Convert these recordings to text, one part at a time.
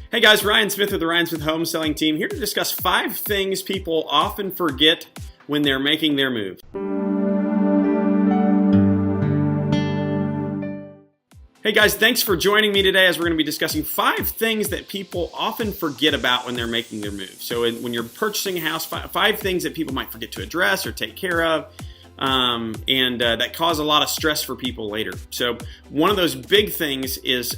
Hey guys, Ryan Smith with the Ryan Smith Home Selling Team here to discuss 5 things people often forget when they're making their move. Hey guys, thanks for joining me today as we're going to be discussing 5 things that people often forget about when they're making their move. So when you're purchasing a house, 5 things that people might forget to address or take care of. That cause a lot of stress for people later. So one of those big things is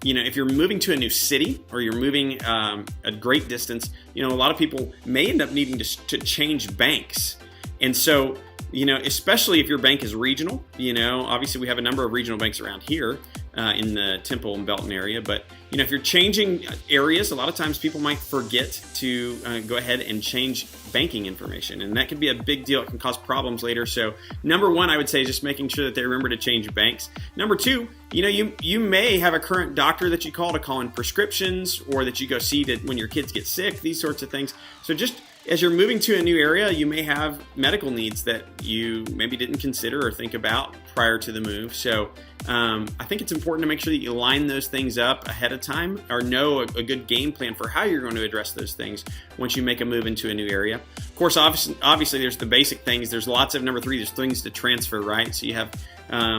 if you're moving to a new city or you're moving a great distance, a lot of people may end up needing to change banks. And so, especially if your bank is regional, obviously we have a number of regional banks around here in the Temple and Belton area. But, if you're changing areas, a lot of times people might forget to go ahead and change banking information. And that can be a big deal. It can cause problems later. So number 1, I would say, is just making sure that they remember to change banks. Number 2, you may have a current doctor that you call in prescriptions, or that you go see that when your kids get sick, these sorts of things. So just as you're moving to a new area, you may have medical needs that you maybe didn't consider or think about prior to the move. So I think it's important to make sure that you line those things up ahead of time, or know a good game plan for how you're going to address those things once you make a move into a new area. Of course, obviously there's the basic things. There's lots of, number 3, there's things to transfer, right? So you have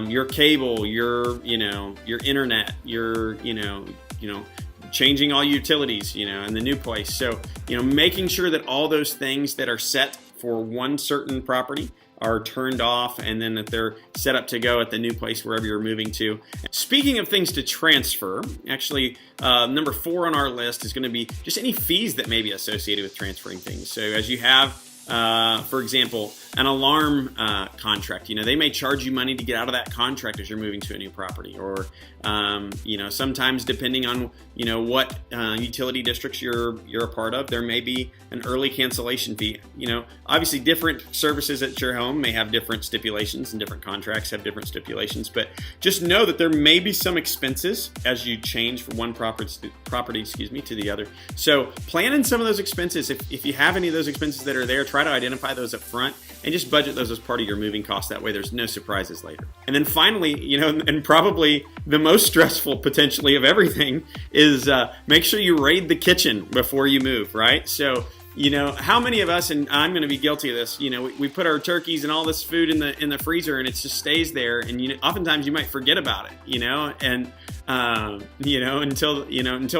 your cable, your internet, your changing all utilities, in the new place. So, making sure that all those things that are set for one certain property are turned off, and then that they're set up to go at the new place wherever you're moving to. Speaking of things to transfer, actually, number 4 on our list is going to be just any fees that may be associated with transferring things. So as you have, for example, an alarm contract, they may charge you money to get out of that contract as you're moving to a new property, or sometimes depending on what utility districts you're a part of, there may be an early cancellation fee. Obviously different services at your home may have different stipulations, and different contracts have different stipulations, but just know that there may be some expenses as you change from one property to the other. So plan in some of those expenses. If you have any of those expenses that are there, try to identify those up front and just budget those as part of your moving costs. That way there's no surprises later. And then finally, and probably the most stressful potentially of everything is make sure you raid the kitchen before you move, right? So, how many of us, and I'm going to be guilty of this, we put our turkeys and all this food in the freezer, and it just stays there, and oftentimes you might forget about it, and until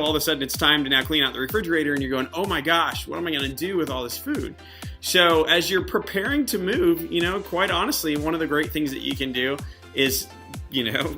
all of a sudden it's time to now clean out the refrigerator, and you're going, oh my gosh, what am I going to do with all this food? So as you're preparing to move, quite honestly, one of the great things that you can do is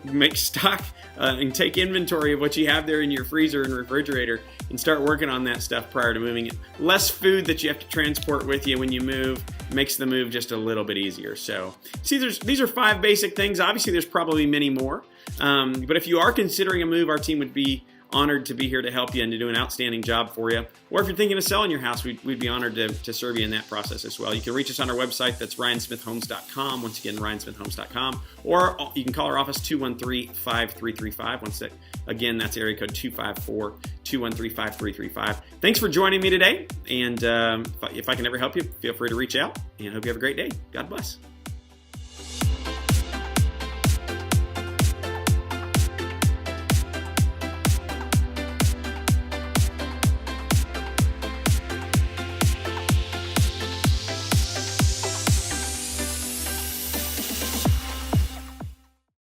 make stock and take inventory of what you have there in your freezer and refrigerator, and start working on that stuff prior to moving it. Less food that you have to transport with you when you move makes the move just a little bit easier. So see, these are 5 basic things. Obviously there's probably many more, but if you are considering a move, our team would be honored to be here to help you and to do an outstanding job for you. Or if you're thinking of selling your house, we'd be honored to serve you in that process as well. You can reach us on our website. That's ryansmithhomes.com. Once again, ryansmithhomes.com. Or you can call our office, 213-5335. Once again, that's area code 254-213-5335. Thanks for joining me today. And if I can ever help you, feel free to reach out. And I hope you have a great day. God bless.